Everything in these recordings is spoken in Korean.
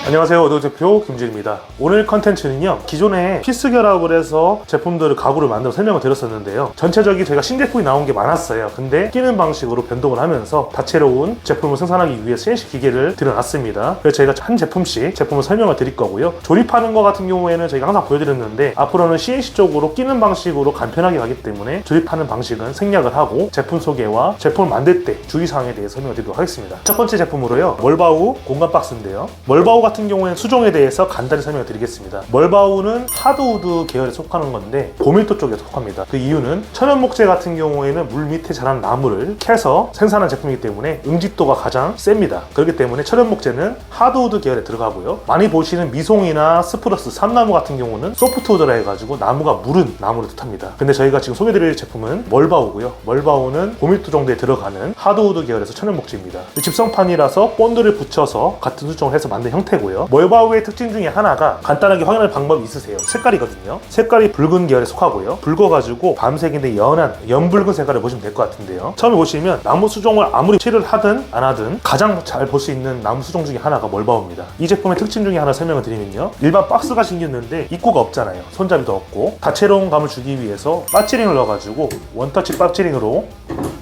안녕하세요, 오도대표 김진입니다. 오늘 컨텐츠는요, 기존에 피스 결합을 해서 제품들을 가구를 만들어 설명을 드렸었는데요, 전체적인 저희가 신제품이 나온 게 많았어요. 근데 끼는 방식으로 변동을 하면서 다채로운 제품을 생산하기 위해 CNC 기계를 들여놨습니다. 그래서 저희가 한 제품씩 제품을 설명을 드릴 거고요, 조립하는 거 같은 경우에는 저희가 항상 보여드렸는데 앞으로는 CNC 쪽으로 끼는 방식으로 간편하게 가기 때문에 조립하는 방식은 생략을 하고 제품 소개와 제품을 만들 때 주의사항에 대해 설명을 드리도록 하겠습니다. 첫 번째 제품으로요, 멀바우 공간 박스인데요, 멀바우 같은 경우에는 수종에 대해서 간단히 설명을 드리겠습니다. 멀바우는 하드우드 계열에 속하는 건데 고밀도 쪽에 속합니다. 그 이유는 천연목재 같은 경우에는 물 밑에 자란 나무를 캐서 생산한 제품이기 때문에 응집도가 가장 셉니다. 그렇기 때문에 천연목재는 하드우드 계열에 들어가고요, 많이 보시는 미송이나 스프러스, 삼나무 같은 경우는 소프트우드라 해가지고 나무가 무른 나무를 뜻합니다. 근데 저희가 지금 소개드릴 제품은 멀바우고요, 멀바우는 고밀도 정도에 들어가는 하드우드 계열에서 천연목재입니다. 집성판이라서 본드를 붙여서 같은 수종을 해서 만든 형태고요. 멀바우의 특징 중에 하나가 간단하게 확인할 방법이 있으세요. 색깔이거든요. 색깔이 붉은 계열에 속하고요, 붉어가지고 밤색인데 연한 연붉은 색깔을 보시면 될 것 같은데요, 처음에 보시면 나무 수종을 아무리 칠을 하든 안 하든 가장 잘 볼 수 있는 나무 수종 중에 하나가 멀바우입니다. 이 제품의 특징 중에 하나 설명을 드리면요, 일반 박스가 생겼는데 입구가 없잖아요. 손잡이도 없고 다채로운 감을 주기 위해서 빠찌링을 넣어가지고 원터치 빠찌링으로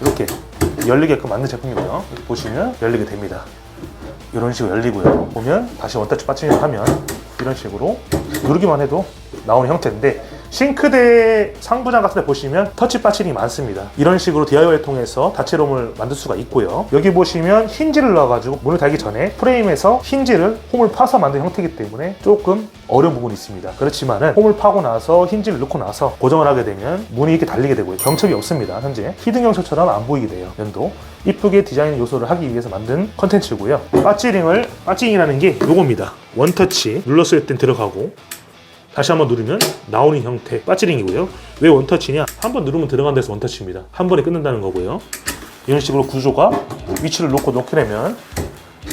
이렇게 열리게끔 만든 제품이고요. 이렇게 보시면 열리게 됩니다. 이런 식으로 열리고요, 보면 다시 원터치 빠찌링을 하면 이런 식으로 누르기만 해도 나오는 형태인데, 싱크대 상부장 같은 데 보시면 터치 빠찌링이 많습니다. 이런 식으로 DIY를 통해서 다채로움을 만들 수가 있고요, 여기 보시면 힌지를 넣어가지고 문을 달기 전에 프레임에서 힌지를 홈을 파서 만든 형태이기 때문에 조금 어려운 부분이 있습니다. 그렇지만은 홈을 파고 나서 힌지를 넣고 나서 고정을 하게 되면 문이 이렇게 달리게 되고요, 경첩이 없습니다. 현재 히든 경첩처럼 안 보이게 돼요. 면도 이쁘게 디자인 요소를 하기 위해서 만든 컨텐츠고요. 빠찌링이라는 게 요겁니다. 원터치 눌렀을 땐 들어가고 다시 한번 누르면 나오는 형태 빠찌링이고요. 왜 원터치냐? 한번 누르면 들어간 데서 원터치입니다. 한 번에 끊는다는 거고요. 이런 식으로 구조가 위치를 놓고 놓게 되면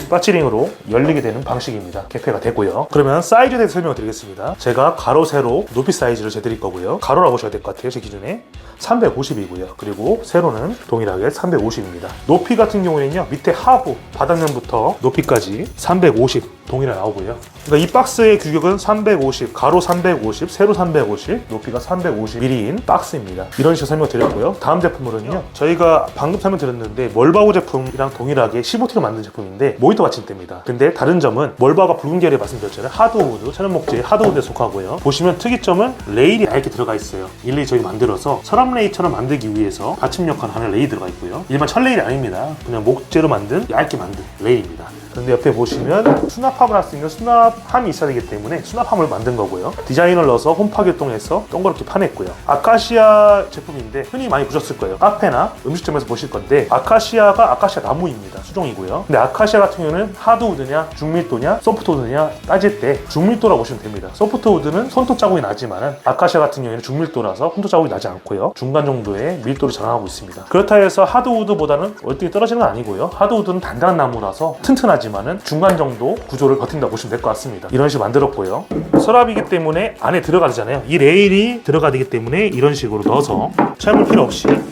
빠찌링으로 열리게 되는 방식입니다. 개폐가 되고요. 그러면 사이즈에 대해서 설명을 드리겠습니다. 제가 가로, 세로, 높이 사이즈를 재드릴 거고요. 가로라고 보셔야 될 것 같아요. 제 기준에 350이고요. 그리고 세로는 동일하게 350입니다. 높이 같은 경우에는요, 밑에 하부 바닥면부터 높이까지 350 동일하게 나오고요. 그러니까 이 박스의 규격은 350, 가로 350, 세로 350, 높이가 350mm인 박스입니다. 이런 식으로 설명드렸고요. 다음 제품으로는요, 저희가 방금 설명드렸는데 멀바우 제품이랑 동일하게 15T로 만든 제품인데 모니터 받침대입니다. 근데 다른 점은 멀바우가 붉은 계열에 말씀드렸잖아요. 하드우드, 천연목재 하드우드에 속하고요. 보시면 특이점은 레일이 얇게 들어가 있어요. 일일이 저희 만들어서 서랍 레일처럼 만들기 위해서 받침 역할을 하는 레일이 들어가 있고요. 일반 철레일이 아닙니다. 그냥 목재로 만든 얇게 만든 레일입니다. 근데 옆에 보시면 수납함을 할 수 있는 수납함이 있어야 되기 때문에 수납함을 만든 거고요. 디자인을 넣어서 홈파기를 통해서 동그랗게 파냈고요. 아카시아 제품인데 흔히 많이 보셨을 거예요. 카페나 음식점에서 보실 건데 아카시아가 아카시아 나무입니다. 수종이고요. 근데 아카시아 같은 경우는 하드우드냐 중밀도냐 소프트우드냐 따질 때 중밀도라고 보시면 됩니다. 소프트우드는 손톱 자국이 나지만 아카시아 같은 경우에는 중밀도라서 손톱 자국이 나지 않고요, 중간 정도의 밀도를 자랑하고 있습니다. 그렇다 해서 하드우드보다는 월등히 떨어지는 건 아니고요. 하드우드는 단단한 나무라서 튼튼하지만은 중간 정도 구조를 버틴다고 보시면 될 것 같습니다. 이런 식으로 만들었고요. 서랍이기 때문에 안에 들어가잖아요. 이 레일이 들어가야 되기 때문에 이런 식으로 넣어서 철물 필요 없이 쭉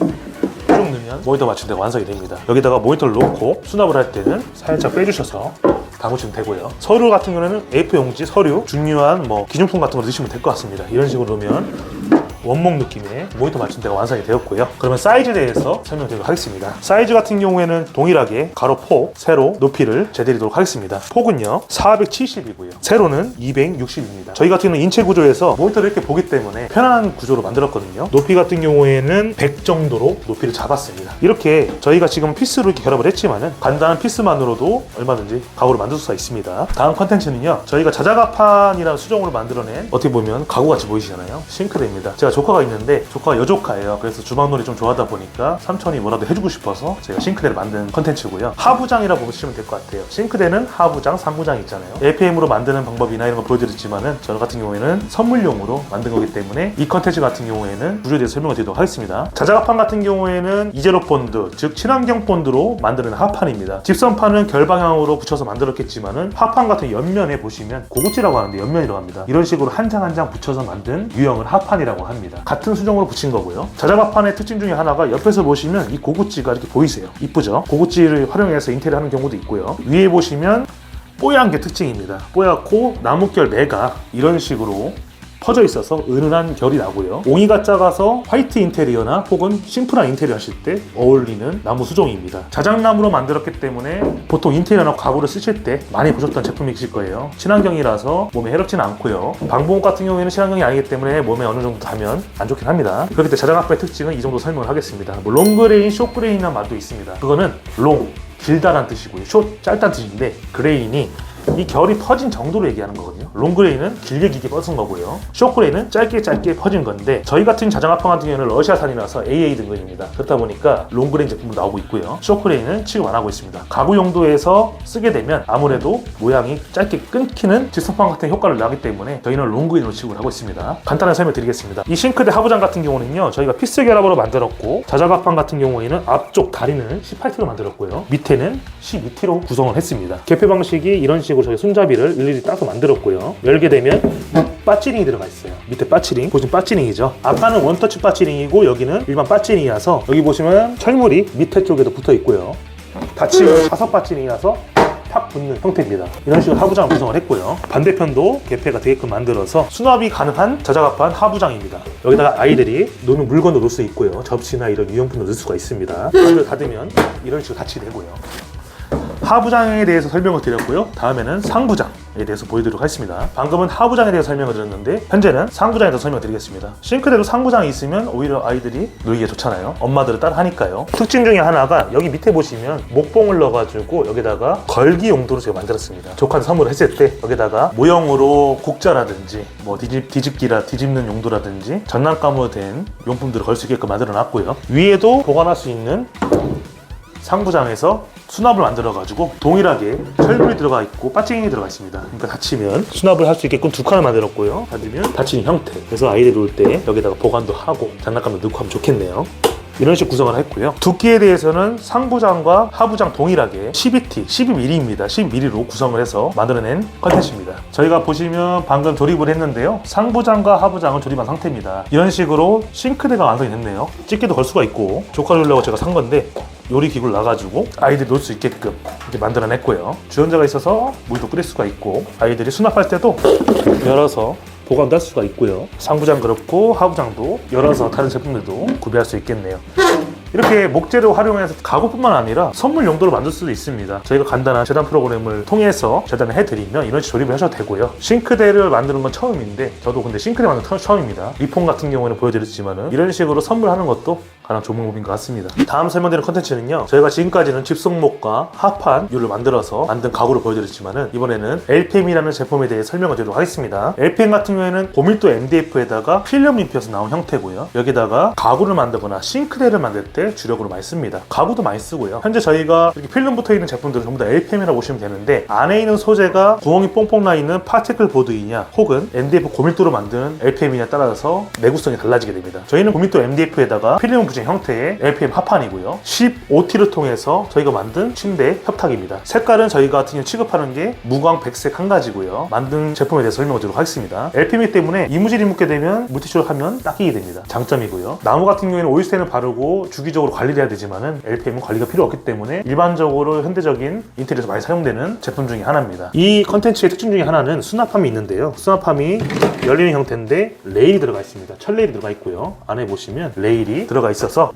넣으면 모니터 받침대가 완성이 됩니다. 여기다가 모니터를 놓고 수납을 할 때는 살짝 빼주셔서 담으시면 되고요. 서류 같은 경우는 A4 용지, 서류, 중요한 기념품 같은 거 넣으시면 될 것 같습니다. 이런 식으로 넣으면 원목 느낌의 모니터 받침대가 완성이 되었고요. 그러면 사이즈에 대해서 설명드리도록 하겠습니다. 사이즈 같은 경우에는 동일하게 가로 폭, 세로 높이를 재드리도록 하겠습니다. 폭은요 470이고요. 세로는 260입니다. 저희 같은 경우는 인체 구조에서 모니터를 이렇게 보기 때문에 편안한 구조로 만들었거든요. 높이 같은 경우에는 100 정도로 높이를 잡았습니다. 이렇게 저희가 지금 피스로 이렇게 결합을 했지만은 간단한 피스만으로도 얼마든지 가구를 만들 수가 있습니다. 다음 컨텐츠는요, 저희가 자작아판이라는 수종으로 만들어낸, 어떻게 보면 가구같이 보이시잖아요, 싱크대입니다. 제가 조카가 있는데 조카가 여조카예요. 그래서 주방놀이 좀 좋아하다 보니까 삼촌이 뭐라도 해주고 싶어서 제가 싱크대를 만든 컨텐츠고요. 하부장이라고 보시면 될 것 같아요. 싱크대는 하부장, 상부장 있잖아요. APM으로 만드는 방법이나 이런 거 보여드렸지만은 저 같은 경우에는 선물용으로 만든 거기 때문에 이 컨텐츠 같은 경우에는 구조에 대해서 설명을 드리도록 하겠습니다. 자작합판 같은 경우에는 이제로 본드, 즉 친환경 본드로 만드는 합판입니다. 집선판은 결방향으로 붙여서 만들었겠지만은 합판 같은 옆면에 보시면 고구찌라고 하는데 옆면이라고 합니다. 이런 식으로 한 장 한 장 붙여서 만든 유형을 합판이라고 합니다. 같은 수정으로 붙인 거고요. 자작합판의 특징 중에 하나가 옆에서 보시면 이 고구찌가 이렇게 보이세요. 이쁘죠? 고구찌를 활용해서 인테리어 하는 경우도 있고요. 위에 보시면 뽀얀 게 특징입니다. 뽀얗고 나뭇결 매가 이런 식으로 퍼져 있어서 은은한 결이 나고요. 옹이가 작아서 화이트 인테리어나 혹은 심플한 인테리어 하실 때 어울리는 나무 수종입니다. 자작나무로 만들었기 때문에 보통 인테리어나 가구를 쓰실 때 많이 보셨던 제품이실 거예요. 친환경이라서 몸에 해롭지는 않고요. 방봉 같은 경우에는 친환경이 아니기 때문에 몸에 어느 정도 닿으면 안 좋긴 합니다. 그렇기 때문에 자작나무의 특징은 이 정도 설명을 하겠습니다. 뭐 롱그레인, 숏그레인이라는 말도 있습니다. 그거는 롱, 길다란 뜻이고요. 숏, 짧다는 뜻인데 그레인이 이 결이 퍼진 정도로 얘기하는 거거든요. 롱그레이는 길게 뻗은 거고요. 숏그레이는 짧게 퍼진 건데 저희 같은 자작나무 같은 경우는 러시아산이라서 AA 등급입니다. 그렇다 보니까 롱그레인 제품도 나오고 있고요. 숏그레이는 취급 안 하고 있습니다. 가구 용도에서 쓰게 되면 아무래도 모양이 짧게 끊기는 직선판 같은 효과를 나기 때문에 저희는 롱그레인으로 취급을 하고 있습니다. 간단하게 설명드리겠습니다. 이 싱크대 하부장 같은 경우는요, 저희가 피스 결합으로 만들었고 자작합판 같은 경우에는 앞쪽 다리는 18T로 만들었고요. 밑에는 12T로 구성을 했습니다. 개폐 방식이 이런 식으로 저희 손잡이를 일일이 따서 만들었고요. 열게 되면 빠찌링이 들어가 있어요. 밑에 빠찌링, 보시면 빠찌링이죠. 아까는 원터치 빠찌링이고 여기는 일반 빠찌링이라서 여기 보시면 철물이 밑에 쪽에도 붙어 있고요. 닫히면 자석 빠찌링이라서 팍 붙는 형태입니다. 이런 식으로 하부장을 구성을 했고요. 반대편도 개폐가 되게끔 만들어서 수납이 가능한 자작합판 하부장입니다. 여기다가 아이들이 놓는 물건도 놓을 수 있고요. 접시나 이런 유용품도 넣을 수가 있습니다. 이걸 닫으면 이런 식으로 닫히게 되고요. 하부장에 대해서 설명을 드렸고요. 다음에는 상부장에 대해서 보여드리도록 하겠습니다. 방금은 하부장에 대해서 설명을 드렸는데 현재는 상부장에 대해서 설명을 드리겠습니다. 싱크대도 상부장이 있으면 오히려 아이들이 놀기가 좋잖아요. 엄마들을 따라 하니까요. 특징 중에 하나가 여기 밑에 보시면 목봉을 넣어가지고 여기다가 걸기 용도로 제가 만들었습니다. 조카한테 선물을 했을 때 여기다가 모형으로 국자라든지 뭐 뒤집는 용도라든지 장난감으로 된 용품들을 걸 수 있게끔 만들어 놨고요. 위에도 보관할 수 있는 상부장에서 수납을 만들어가지고 동일하게 철물이 들어가 있고 빠찡이 들어가 있습니다. 그러니까 닫히면 수납을 할 수 있게끔 두 칸을 만들었고요. 닫으면 닫히는 형태. 그래서 아이들 놀 때 여기다가 보관도 하고 장난감도 넣고 하면 좋겠네요. 이런 식으로 구성을 했고요. 두께에 대해서는 상부장과 하부장 동일하게 12T, 12mm입니다. 12mm로 구성을 해서 만들어낸 컨텐츠입니다. 저희가 보시면 방금 조립을 했는데요. 상부장과 하부장을 조립한 상태입니다. 이런 식으로 싱크대가 완성이 됐네요. 집게도 걸 수가 있고 조카 주려고 제가 산 건데 요리 기구를 놔가지고 아이들이 놀 수 있게끔 이렇게 만들어냈고요. 주전자가 있어서 물도 끓일 수가 있고 아이들이 수납할 때도 열어서 보관도 할 수가 있고요. 상부장 그렇고 하부장도 열어서 다른 제품들도 구비할 수 있겠네요. 이렇게 목재를 활용해서 가구뿐만 아니라 선물 용도로 만들 수도 있습니다. 저희가 간단한 재단 프로그램을 통해서 재단을 해드리면 이런 식으로 조립을 하셔도 되고요. 싱크대를 만드는 건 처음인데 저도 근데 싱크대 만드는 건 처음입니다. 리폼 같은 경우는 보여드렸지만은 이런 식으로 선물하는 것도 가장 좋은 방법인 것 같습니다. 다음 설명드리는 컨텐츠는요, 저희가 지금까지는 집속목과 합판유를 만들어서 만든 가구를 보여드렸지만은 이번에는 LPM이라는 제품에 대해 설명을 드리도록 하겠습니다. LPM 같은 경우에는 고밀도 MDF에다가 필름 입혀서 나온 형태고요. 여기다가 가구를 만들거나 싱크대를 만들 때 주력으로 많이 씁니다. 가구도 많이 쓰고요. 현재 저희가 이렇게 필름 붙어 있는 제품들은 전부 다 LPM이라고 보시면 되는데 안에 있는 소재가 구멍이 뽕뽕 나 있는 파티클 보드이냐 혹은 MDF 고밀도로 만든 LPM이냐에 따라서 내구성이 달라지게 됩니다. 저희는 고밀도 MDF에다가 필름 붙인 형태의 LPM 합판이고요. 15T를 통해서 저희가 만든 침대 협탁입니다. 색깔은 저희가 같은 경우 취급하는 게 무광, 백색 한 가지고요. 만든 제품에 대해서 설명을 드리도록 하겠습니다. LPM이기 때문에 이물질이 묻게 되면 물티슈로 하면 닦이게 됩니다. 장점이고요. 나무 같은 경우에는 오일스텐을 바르고 주기적으로 관리를 해야 되지만은 LPM은 관리가 필요 없기 때문에 일반적으로 현대적인 인테리어에서 많이 사용되는 제품 중에 하나입니다. 이 컨텐츠의 특징 중에 하나는 수납함이 있는데요. 수납함이 열리는 형태인데 레일이 들어가 있습니다. 철레일이 들어가 있고요. 안에 보시면 레일이 들어가 있어서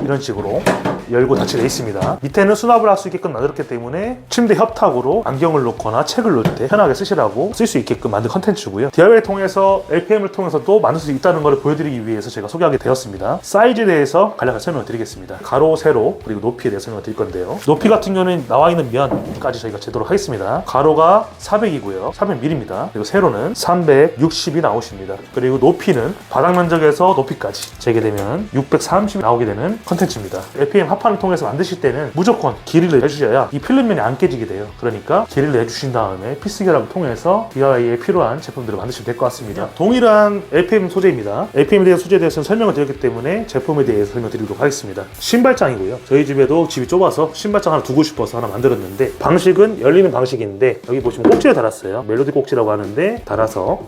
이런 식으로 열고 닫히게 되어 있습니다. 밑에는 수납을 할 수 있게끔 만들었기 때문에 침대 협탁으로 안경을 놓거나 책을 놓을 때 편하게 쓰시라고 쓸 수 있게끔 만든 컨텐츠고요. DIY를 통해서 LPM을 통해서도 만들 수 있다는 것을 보여드리기 위해서 제가 소개하게 되었습니다. 사이즈에 대해서 간략하게 설명을 드리겠습니다. 가로, 세로, 그리고 높이에 대해서 설명을 드릴 건데요. 높이 같은 경우는 나와 있는 면까지 저희가 재도록 하겠습니다. 가로가 400이고요. 400mm입니다. 그리고 세로는 360이 나오십니다. 그리고 높이는 바닥 면적에서 높이까지 재게 되면 630이 나오게 되는 컨텐츠입니다. LPM 합판을 통해서 만드실 때는 무조건 길이를 해주셔야 이 필름면이 안 깨지게 돼요. 그러니까 길이를 해주신 다음에 피스 결합을 통해서 DIY에 필요한 제품들을 만드시면 될 것 같습니다. 동일한 LPM 소재입니다. LPM에 대한 소재에 대해서는 설명을 드렸기 때문에 제품에 대해서 설명드리도록 하겠습니다. 신발장이고요. 저희 집에도 집이 좁아서 신발장 하나 두고 싶어서 하나 만들었는데 방식은 열리는 방식인데 여기 보시면 꼭지를 달았어요. 멜로디 꼭지라고 하는데 달아서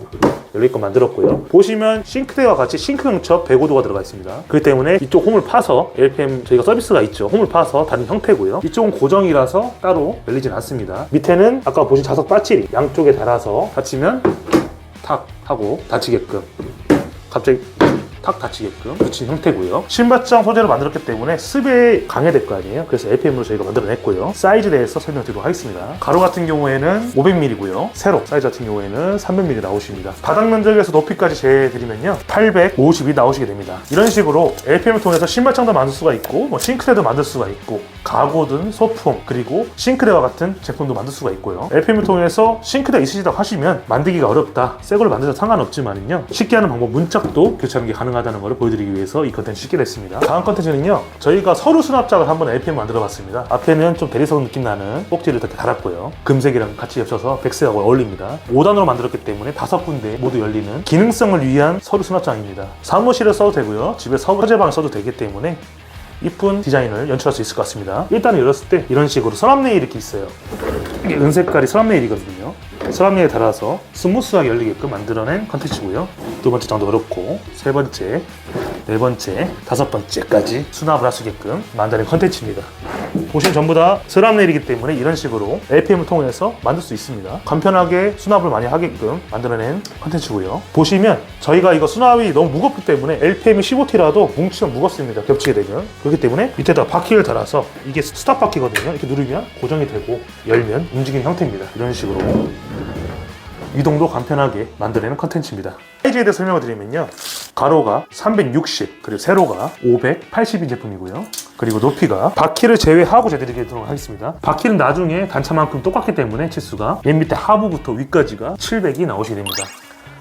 열릴 거 만들었고요. 보시면 싱크대와 같이 싱크 용접 배고도가 들어가 있습니다. 그렇기 때문에 때문에 이쪽 홈을 파서 LPM 저희가 서비스가 있죠. 홈을 파서 다른 형태고요. 이쪽은 고정이라서 따로 열리진 않습니다. 밑에는 아까 보신 자석 빠찌리 양쪽에 달아서 닫히면 탁 하고 닫히게끔, 갑자기 탁 닫히게끔 붙인 형태고요. 신발장 소재로 만들었기 때문에 습에 강해될 거 아니에요. 그래서 LPM으로 저희가 만들어냈고요. 사이즈에 대해서 설명드리도록 하겠습니다. 가로 같은 경우에는 500mm고요. 세로 사이즈 같은 경우에는 300mm 나오십니다. 바닥 면적에서 높이까지 재드리면요 850이 나오시게 됩니다. 이런 식으로 LPM을 통해서 신발장도 만들 수가 있고 싱크대도 만들 수가 있고 가구든 소품 그리고 싱크대와 같은 제품도 만들 수가 있고요. LPM을 통해서 싱크대 있으시다고 하시면 만들기가 어렵다, 새 걸로 만드셔도 상관없지만요 쉽게 하는 방법, 문짝도 교체하는 게 가능하다는 것을 보여드리기 위해서 이 컨텐츠 찍게 됐습니다. 다음 컨텐츠는요 저희가 서류 수납장을 한번 LPM 만들어 봤습니다. 앞에는 좀 대리석 느낌 나는 꼭지를 이렇게 달았고요. 금색이랑 같이 겹쳐서 백색하고 어울립니다. 5단으로 만들었기 때문에 5군데 모두 열리는 기능성을 위한 서류 수납장입니다. 사무실에 써도 되고요 집에 서재방에 써도 되기 때문에 이쁜 디자인을 연출할 수 있을 것 같습니다. 일단 열었을 때 이런 식으로 서랍 네일이 이렇게 있어요. 이게 은색깔이 서랍 네일이거든요. 서랍 네일 달아서 스무스하게 열리게끔 만들어낸 컨텐츠고요. 두 번째 장도 그렇고 세 번째, 네 번째, 다섯 번째까지 수납을 할 수 있게끔 만드는 컨텐츠입니다. 보시면 전부 다 서랍 네일이기 때문에 이런 식으로 LPM을 통해서 만들 수 있습니다. 간편하게 수납을 많이 하게끔 만들어낸 컨텐츠고요. 보시면 저희가 이거 수납이 너무 무겁기 때문에 LPM이 15T라도 뭉치면 무겁습니다. 겹치게 되면. 그렇기 때문에 밑에다 바퀴를 달아서 이게 스탑 바퀴거든요. 이렇게 누르면 고정이 되고 열면 움직이는 형태입니다. 이런 식으로 이동도 간편하게 만들어내는 컨텐츠입니다. 사이즈에 대해 설명을 드리면요 가로가 360 그리고 세로가 580인 제품이고요. 그리고 높이가 바퀴를 제외하고 재드리도록 하겠습니다. 바퀴는 나중에 단차만큼 똑같기 때문에 치수가 맨 밑에 하부부터 위까지가 700이 나오시게 됩니다.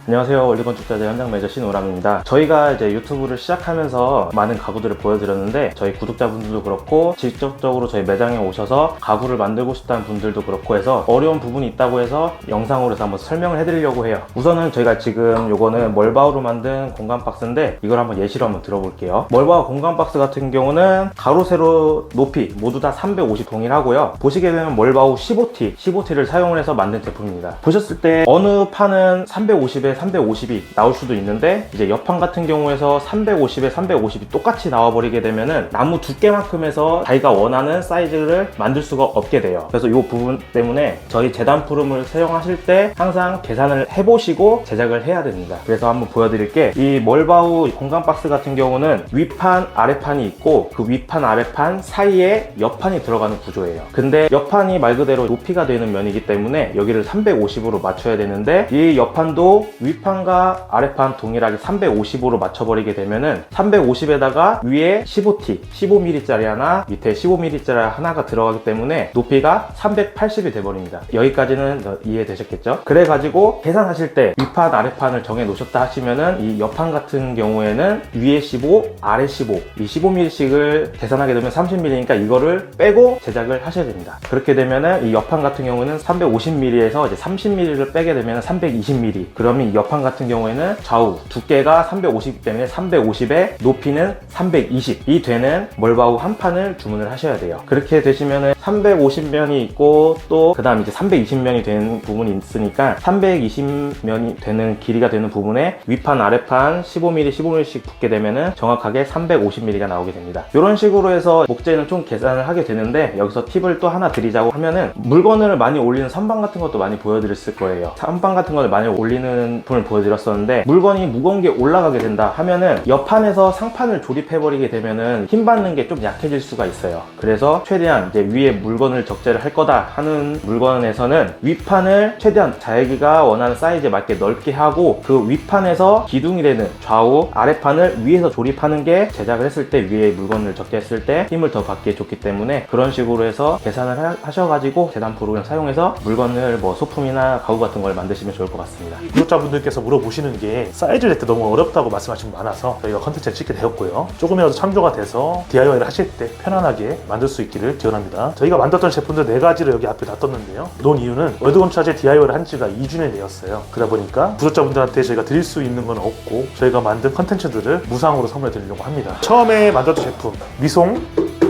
안녕하세요. 원리건축자재 현장 매니저 신우람입니다. 저희가 이제 유튜브를 시작하면서 많은 가구들을 보여드렸는데 저희 구독자분들도 그렇고 직접적으로 저희 매장에 오셔서 가구를 만들고 싶다는 분들도 그렇고 해서 어려운 부분이 있다고 해서 영상으로 해서 한번 설명을 해드리려고 해요. 우선은 저희가 지금 요거는 멀바우로 만든 공간 박스인데 이걸 한번 예시로 한번 들어볼게요. 멀바우 공간 박스 같은 경우는 가로 세로 높이 모두 다 350 동일하고요. 보시게 되면 멀바우 15T를 사용을 해서 만든 제품입니다. 보셨을 때 어느 판은 350에 350이 나올 수도 있는데 이제 옆판 같은 경우에서 350에 350이 똑같이 나와버리게 되면은 나무 두께만큼 해서 자기가 원하는 사이즈를 만들 수가 없게 돼요. 그래서 이 부분 때문에 저희 재단프룸을 사용하실 때 항상 계산을 해보시고 제작을 해야 됩니다. 그래서 한번 보여드릴게, 이 멀바우 공간 박스 같은 경우는 위판 아래판이 있고 그 위판 아래판 사이에 옆판이 들어가는 구조예요. 근데 옆판이 말 그대로 높이가 되는 면이기 때문에 여기를 350으로 맞춰야 되는데 이 옆판도 위판과 아래판 동일하게 350으로 맞춰버리게 되면은 350에다가 위에 15T, 15mm 짜리 하나, 밑에 15mm 짜리 하나가 들어가기 때문에 높이가 380이 돼버립니다. 여기까지는 이해되셨겠죠? 그래가지고 계산하실 때 위판, 아래판을 정해 놓으셨다 하시면은 이 옆판 같은 경우에는 위에 15, 아래 15, 이 15mm씩을 계산하게 되면 30mm니까 이거를 빼고 제작을 하셔야 됩니다. 그렇게 되면은 이 옆판 같은 경우는 350mm에서 이제 30mm를 빼게 되면 320mm. 그러면 이 옆판 같은 경우에는 좌우 두께가 350이기 때문에 350에 높이는 320이 되는 멀바우 한 판을 주문을 하셔야 돼요. 그렇게 되시면은 350면이 있고 또 그 다음 이제 320면이 되는 부분이 있으니까 320면이 되는 길이가 되는 부분에 위판 아래판 15mm 15mm씩 붙게 되면은 정확하게 350mm가 나오게 됩니다. 이런 식으로 해서 목재는 좀 계산을 하게 되는데 여기서 팁을 또 하나 드리자고 하면은 물건을 많이 올리는 선반 같은 것도 많이 보여드렸을 거예요. 선반 같은 걸 많이 올리는 분을 보여드렸었는데 물건이 무거운 게 올라가게 된다 하면은 옆판에서 상판을 조립해버리게 되면은 힘 받는 게 좀 약해질 수가 있어요. 그래서 최대한 이제 위에 물건을 적재를 할 거다 하는 물건에서는 위판을 최대한 자기가 원하는 사이즈에 맞게 넓게 하고 그 윗판에서 기둥이 되는 좌우 아래판을 위에서 조립하는 게 제작을 했을 때 위에 물건을 적재했을 때 힘을 더 받기에 좋기 때문에 그런 식으로 해서 계산을 하셔가지고 재단 프로그램 사용해서 물건을 뭐 소품이나 가구 같은 걸 만드시면 좋을 것 같습니다. 구독자분들께서 물어보시는 게 사이즈를 낼 때 너무 어렵다고 말씀하시는 분 많아서 저희가 컨텐츠를 찍게 되었고요. 조금이라도 참조가 돼서 DIY를 하실 때 편안하게 만들 수 있기를 기원합니다. 저희가 만들었던 제품들 4가지를 여기 앞에 놔뒀는데요. 놓은 이유는 월드건축자재 DIY를 한 지가 2주년이 되었어요. 그러다 보니까 구독자분들한테 저희가 드릴 수 있는 건 없고 저희가 만든 컨텐츠들을 무상으로 선물해 드리려고 합니다. 처음에 만들었던 제품 미송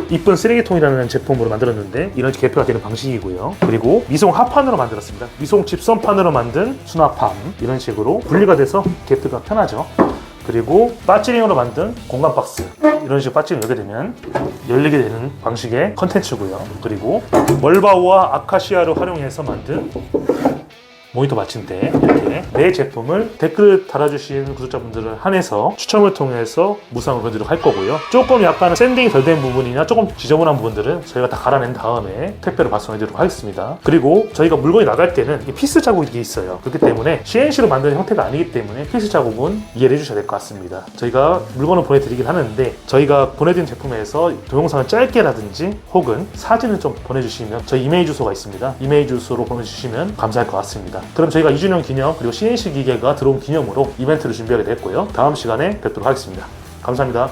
이쁜 쓰레기통이라는 제품으로 만들었는데 이런 개폐가 되는 방식이고요. 그리고 미송 하판으로 만들었습니다. 미송 집선판으로 만든 수납함 이런 식으로 분리가 돼서 개폐가 편하죠. 그리고 빠찌링으로 만든 공간 박스, 이런 식으로 빠찌링 열게 되면 열리게 되는 방식의 컨텐츠고요. 그리고 멀바우와 아카시아를 활용해서 만든 모니터 받침대, 이렇게 내 제품을 댓글 달아주신 구독자분들을 한해서 추첨을 통해서 무상으로 보내드리도록 할 거고요. 조금 약간 샌딩이 덜 된 부분이나 조금 지저분한 부분들은 저희가 다 갈아낸 다음에 택배로 발송해드리도록 하겠습니다. 그리고 저희가 물건이 나갈 때는 이 피스 자국이 있어요. 그렇기 때문에 CNC로 만든 형태가 아니기 때문에 피스 자국은 이해를 해주셔야 될 것 같습니다. 저희가 물건을 보내드리긴 하는데 저희가 보내드린 제품에서 동영상을 짧게라든지 혹은 사진을 좀 보내주시면 저희 이메일 주소가 있습니다. 이메일 주소로 보내주시면 감사할 것 같습니다. 그럼 저희가 2주년 기념 그리고 CNC 기계가 들어온 기념으로 이벤트를 준비하게 됐고요. 다음 시간에 뵙도록 하겠습니다. 감사합니다.